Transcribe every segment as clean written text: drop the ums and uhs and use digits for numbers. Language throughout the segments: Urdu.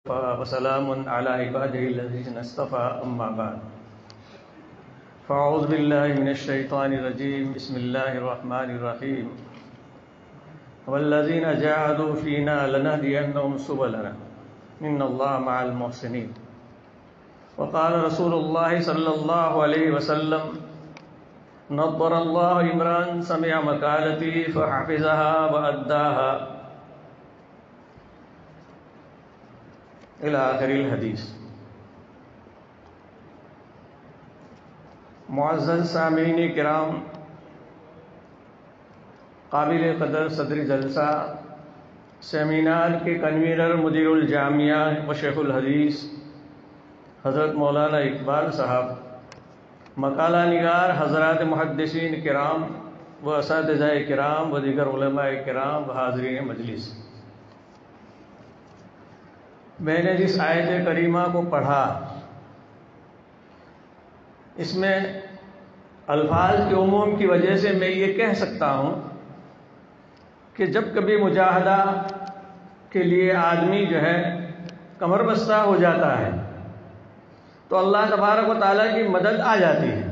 وسلام على عباده الذين اصطفى أما بعد فأعوذ بالله من الشيطان الرجيم بسم الله الرحمن الرحيم والذين جاهدوا فينا لنهدينهم سبلنا إن الله مع المحسنين وقال رسول الله صلى الله عليه وسلم نضر الله امرأ سمع مقالتي فحفظها وأداها الى آخر الحدیث۔ معزز سامعین کرام، قابل قدر صدر جلسہ، سیمینار کے کنوینر مدیر الجامعہ و شیخ الحدیث حضرت مولانا اقبال صاحب، مقالہ نگار حضرات محدثین کرام و اساتذہ کرام و دیگر علماء کرام و حاضرین مجلس، میں نے جس آیت کریمہ کو پڑھا اس میں الفاظ کے عموم کی وجہ سے میں یہ کہہ سکتا ہوں کہ جب کبھی مجاہدہ کے لیے آدمی جو ہے کمر بستہ ہو جاتا ہے تو اللہ تبارک و تعالیٰ کی مدد آ جاتی ہے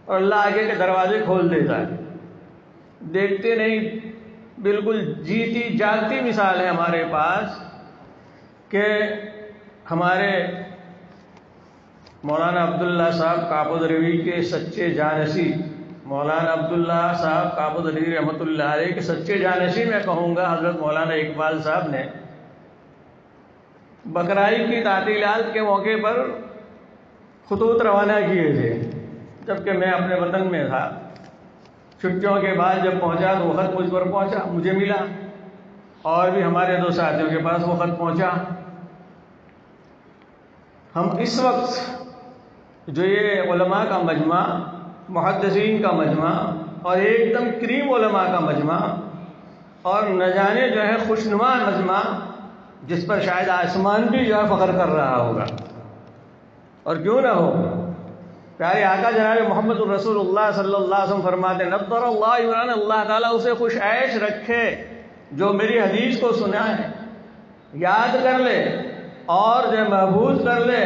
اور اللہ آگے کے دروازے کھول دیتا ہے۔ دیکھتے نہیں، بالکل جیتی جاگتی مثال ہے ہمارے پاس کہ ہمارے مولانا عبداللہ صاحب کابود روی کے سچے جانشی، مولانا عبداللہ صاحب کابود روی رحمۃ اللہ علیہ کے سچے جانشی میں کہوں گا، حضرت مولانا اقبال صاحب نے بقرعید کی تعطیلات کے موقع پر خطوط روانہ کیے تھے، جبکہ میں اپنے وطن میں تھا۔ چھٹیوں کے بعد جب پہنچا تو وہ خط مجھ پر پہنچا، مجھے ملا، اور بھی ہمارے دو ساتھیوں کے پاس وہ خط پہنچا۔ ہم اس وقت جو یہ علماء کا مجمع، محدثین کا مجمع اور ایک دم کریم علماء کا مجمع اور نہ جانے جو ہے خوشنما مجمع، جس پر شاید آسمان بھی جو ہے فخر کر رہا ہوگا، اور کیوں نہ ہو، پیارے آقا جناب محمد الرسول اللہ صلی اللہ علیہ وسلم فرماتے ہیں نضر اللہ عمران، اللہ تعالیٰ اسے خوش عیش رکھے جو میری حدیث کو سنا ہے، یاد کر لے اور جو محفوظ کر لے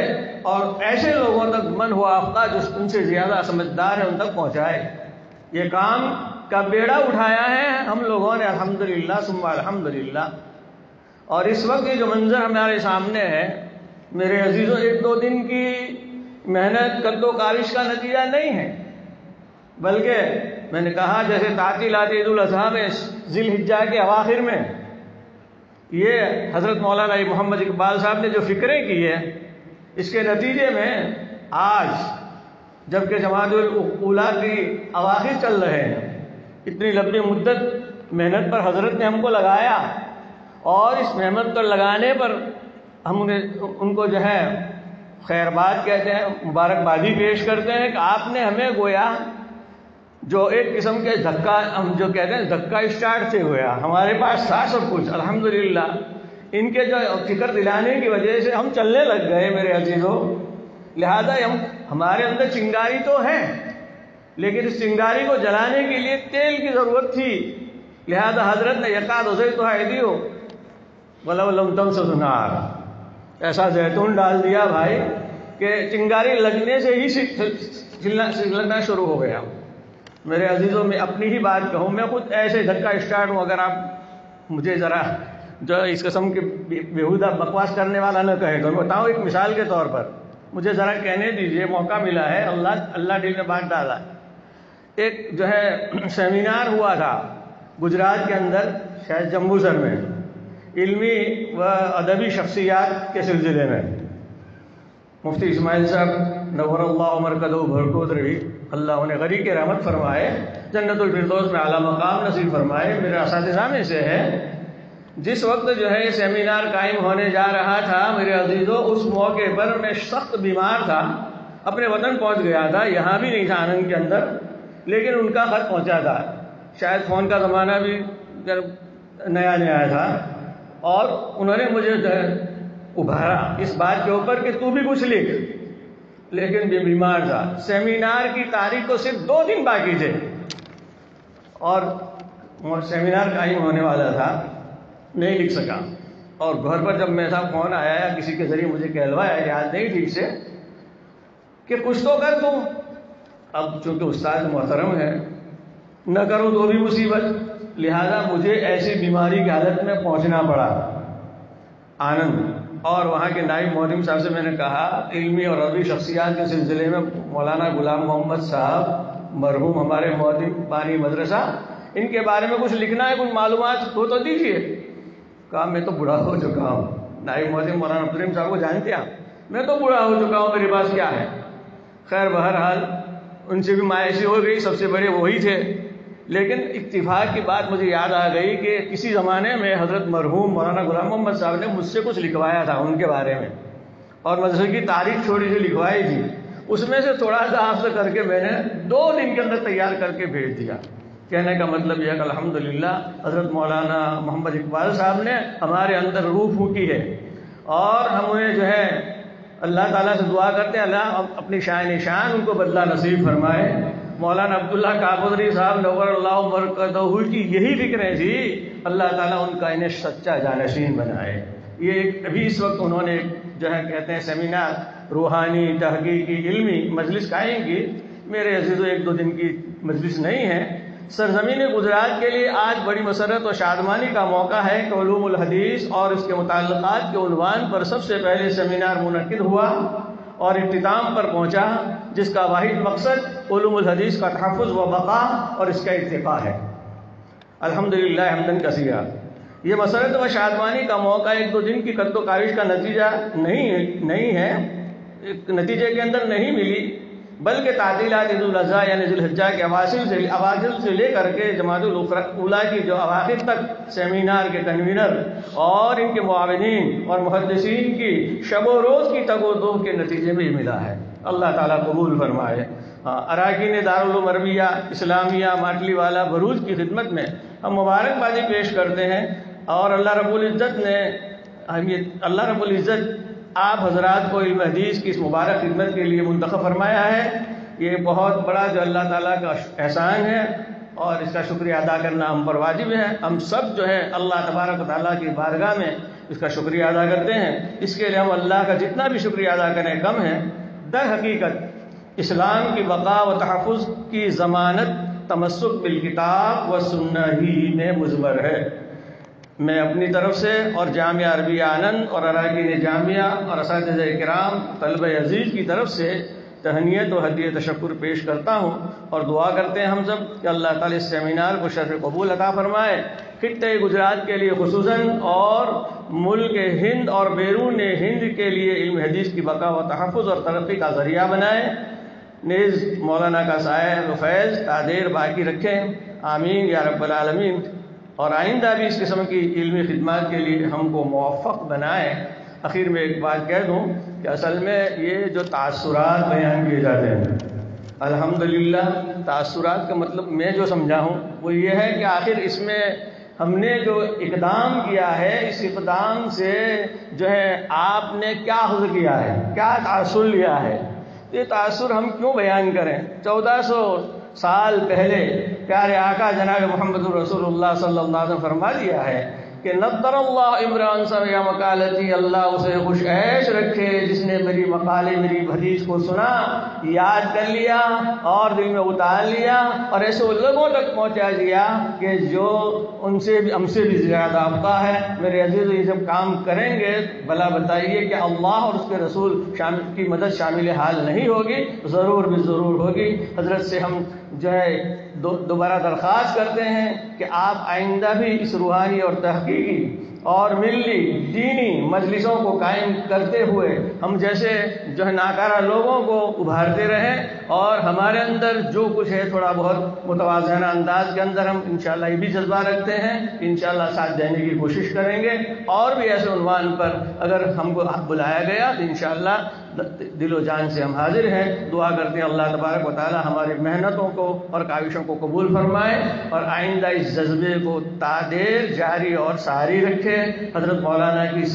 اور ایسے لوگوں تک من ہو آفتہ جو ان سے زیادہ سمجھدار ہیں ان تک پہنچائے۔ یہ کام کا بیڑا اٹھایا ہے ہم لوگوں نے، الحمدللہ ثم الحمدللہ۔ اور اس وقت یہ جو منظر ہمارے سامنے ہے میرے عزیزوں، ایک دو دن کی محنت کد و کاوش کا نتیجہ نہیں ہے، بلکہ میں نے کہا جیسے تعطیلات عید الاضحیٰ میں ذی الحجہ کے اواخر میں یہ حضرت مولانا محمد اقبال صاحب نے جو فکریں کی ہے، اس کے نتیجے میں آج جبکہ جمادی الاولیٰ کی اواخر چل رہے ہیں، اتنی لمبی مدت محنت پر حضرت نے ہم کو لگایا، اور اس محنت پر لگانے پر ہم ان کو جو ہے خیر بات کہتے ہیں، مبارکبادی پیش کرتے ہیں کہ آپ نے ہمیں گویا جو ایک قسم کے دھکا، ہم جو کہتے ہیں دھکا اسٹارٹ سے ہوا، ہمارے پاس تھا سب کچھ الحمدللہ، ان کے جو فکر دلانے کی وجہ سے ہم چلنے لگ گئے میرے عزیزوں۔ لہذا ہمارے اندر چنگاری تو ہے، لیکن اس چنگاری کو جلانے کے لیے تیل کی ضرورت تھی، لہذا حضرت نے یقاد اسے تو ایدیو ولو لم تمسس نار، ایسا زیتون ڈال دیا بھائی کہ چنگاری لگنے سے ہی چلنا شروع ہو گیا۔ میرے عزیزوں، میں اپنی ہی بات کہوں، میں خود ایسے دھکا اسٹارٹ ہوں، اگر آپ مجھے ذرا جو اس قسم کے بیہودہ بکواس کرنے والا نہ کہے تو میں بتاؤں ایک مثال کے طور پر، مجھے ذرا کہنے دیجئے، موقع ملا ہے، اللہ دل میں بات ڈالا۔ ایک جو ہے سیمینار ہوا تھا گجرات کے اندر، شاید جموں سر میں، علمی و ادبی شخصیات کے سلسلے میں۔ مفتی اسماعیل صاحب نور اللہ مرکزہ بھرکوت رہی، اللہ انہیں غریق کے رحمت فرمائے، جنت الفردوس میں اعلیٰ مقام نصیب فرمائے، میرے اساتذہ میں سے ہے۔ جس وقت جو ہے یہ سیمینار قائم ہونے جا رہا تھا میرے عزیزوں، اس موقع پر میں سخت بیمار تھا، اپنے وطن پہنچ گیا تھا، یہاں بھی نہیں تھا آنند کے اندر، لیکن ان کا خط پہنچا تھا، شاید فون کا زمانہ بھی نیا نیا تھا، اور انہوں نے مجھے ابھارا اس بات کے اوپر کہ تو بھی کچھ لکھ، لیکن یہ بیمار تھا۔ سیمینار کی تاریخ کو صرف 2 دن باقی تھے اور سیمینار قائم ہونے والا تھا، نہیں لکھ سکا۔ اور گھر پر جب میرا فون آیا یا کسی کے ذریعے مجھے کہلوایا، یاد نہیں ٹھیک سے، کہ کچھ تو کر دوں. اب چونکہ استاد محترم ہے، نہ کروں تو بھی مصیبت، لہذا مجھے ایسی بیماری کی حالت میں پہنچنا پڑا آنند. اور وہاں کے نائب مولوی صاحب سے میں نے کہا علمی اور عربی شخصیات کے سلسلے میں مولانا غلام محمد صاحب مرحوم ہمارے مولوی بانی مدرسہ، ان کے بارے میں کچھ لکھنا ہے، کچھ معلومات ہو تو دیجیے. کہا میں تو بوڑھا ہو چکا ہوں. نائب مولوی مولانا عبدالرحیم صاحب کو جانتے آپ، میں تو بوڑھا ہو چکا ہوں، میرے پاس کیا ہے. خیر بہرحال ان سے بھی مایوسی ہو گئی، سب سے بڑے وہی تھے. لیکن اتفاق کی بات مجھے یاد آ گئی کہ کسی زمانے میں حضرت مرحوم مولانا غلام محمد صاحب نے مجھ سے کچھ لکھوایا تھا ان کے بارے میں، اور مدرسے کی تاریخ چھوٹی سی لکھوائی تھی. اس میں سے تھوڑا سا آپ سے کر کے میں نے 2 دن کے اندر تیار کر کے بھیج دیا. کہنے کا مطلب یہ ہے کہ الحمدللہ حضرت مولانا محمد اقبال صاحب نے ہمارے اندر روح پھونکی ہے، اور ہم انہیں جو ہے اللہ تعالیٰ سے دعا کرتے ہیں اللہ اپنی شان شان ان کو بدلہ نصیب فرمائے. مولانا عبداللہ کاکوری صاحب نور اللہ برکتہ کی یہی فکریں تھی، اللہ تعالیٰ ان کا انہیں سچا جانشین بنائے. یہ ابھی اس وقت انہوں نے جو ہے کہتے ہیں سیمینار روحانی تحقیقی علمی مجلس قائم کی. میرے عزیزو 1-2 دن کی مجلس نہیں ہے. سرزمین گجرات کے لیے آج بڑی مسرت و شادمانی کا موقع ہے کہ علوم الحدیث اور اس کے متعلقات کے عنوان پر سب سے پہلے سیمینار منعقد ہوا اور اختتام پر پہنچا، جس کا واحد مقصد علوم الحدیث کا تحفظ و بقا اور اس کا ارتقاء ہے. الحمدللہ حمدن کثیرا. یہ مسرت و شادمانی کا موقع 1-2 دن کی قد و کاوش کا نتیجہ نہیں ہے، نتیجے کے اندر نہیں ملی، بلکہ تعطیلات عید الاضحیٰ یعنی ذی الحجہ کے اوائل سے لے کر کے جمادی الاولیٰ کی جو اواخر تک سیمینار کے کنوینر اور ان کے معاونین اور محدثین کی شب و روز کی تگ و دو کے نتیجے میں یہ ملا ہے. اللہ تعالیٰ قبول فرمائے. اراکین دارالعلوم عربیہ اسلامیہ ماٹلی والا بھروچ کی خدمت میں ہم مبارکبادی پیش کرتے ہیں، اور اللہ رب العزت آپ حضرات کو علم حدیث کی اس مبارک خدمت کے لیے منتخب فرمایا ہے. یہ بہت بڑا جو اللہ تعالیٰ کا احسان ہے، اور اس کا شکریہ ادا کرنا ہم پر واجب ہے. ہم سب جو ہے اللہ تبارک و تعالیٰ کی بارگاہ میں اس کا شکریہ ادا کرتے ہیں. اس کے لیے ہم اللہ کا جتنا بھی شکریہ ادا کریں کم ہے. در حقیقت اسلام کی بقا و تحفظ کی ضمانت تمسک بالکتاب و سنہ ہی میں مضمر ہے. میں اپنی طرف سے اور جامعہ عربیہ آنند اور اراکین جامعہ اور اساتذہ کرام طلبہ عزیز کی طرف سے تہنیت و ہدیہ تشکر پیش کرتا ہوں، اور دعا کرتے ہیں ہم سب کہ اللہ تعالی اس سیمینار کو شرف قبول عطا فرمائے. خطہ گجرات کے لیے خصوصاً اور ملک ہند اور بیرون ہند کے لیے علم حدیث کی بقا و تحفظ اور ترقی کا ذریعہ بنائے. نیز مولانا کا سایہ و فیض تا دیر باقی رکھیں. آمین یا رب العالمین. اور آئندہ بھی اس قسم کی علمی خدمات کے لیے ہم کو موفق بنائیں. آخر میں ایک بات کہہ دوں کہ اصل میں یہ جو تاثرات بیان کیے جاتے ہیں، الحمدللہ تاثرات کا مطلب میں جو سمجھا ہوں وہ یہ ہے کہ آخر اس میں ہم نے جو اقدام کیا ہے، اس اقدام سے جو ہے آپ نے کیا حاصل کیا ہے، کیا تاثر لیا ہے. یہ تاثر ہم کیوں بیان کریں؟ 1400 سال پہلے پیارے آقا جناب محمد رسول اللہ صلی اللہ علیہ وسلم فرما دیا ہے کہ نظر اللہ عمران سمع مقالتی، اللہ اسے خوش عیش رکھے جس نے میری مقالے میری حدیث کو سنا، یاد کر لیا اور دل میں اتار لیا، اور ایسے لوگوں تک پہنچا دیا کہ جو ان سے بھی ہم سے بھی زیادہ افقہ ہے. میرے عزیز یہ جب کام کریں گے بھلا بتائیے کہ اللہ اور اس کے رسول کی مدد شامل حال نہیں ہوگی؟ ضرور بھی ضرور ہوگی. حضرت سے ہم جو ہے دوبارہ درخواست کرتے ہیں کہ آپ آئندہ بھی اس روحانی اور تحقیقی اور ملی دینی مجلسوں کو قائم کرتے ہوئے ہم جیسے جو ہے ناکارہ لوگوں کو ابھارتے رہیں، اور ہمارے اندر جو کچھ ہے تھوڑا بہت متوازنہ انداز کے اندر ہم انشاءاللہ یہ بھی جذبہ رکھتے ہیں، انشاءاللہ ساتھ دینے کی کوشش کریں گے. اور بھی ایسے عنوان پر اگر ہم کو بلایا گیا تو انشاءاللہ دل و جان سے ہم حاضر ہیں. دعا کرتے ہیں اللہ تبارک و تعالی ہماری محنتوں کو اور کاوشوں کو قبول فرمائے، اور آئندہ اس جذبے کو تا دیر جاری اور ساری رکھے. حضرت مولانا کی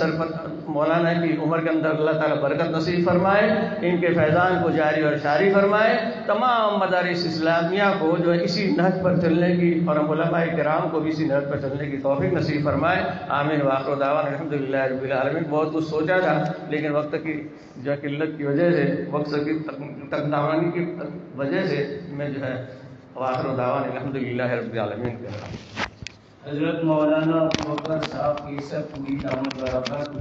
مولانا کی عمر کے اندر اللہ تعالیٰ برکت نصیب فرمائے، ان کے فیضان کو جاری اور ساری فرمائے، تمام مدارس اسلامیہ کو جو ہے اسی نہج پر چلنے کی اور علماء کرام کو بھی اسی نہج پر چلنے کی توفیق نصیب فرمائے۔ آمین وآخر دعوانا الحمدللہ رب العالمین۔ بہت کچھ سوچا تھا لیکن وقت کی جو قلت کی وجہ سے، وقت کی تقدامانی کی وجہ سے میں جو ہے وآخر دعوانا الحمدللہ رب العالمین کہہ رہا ہوں۔ حضرت مولانا ابوبکر صاحب کی سب پوری دعوت برابر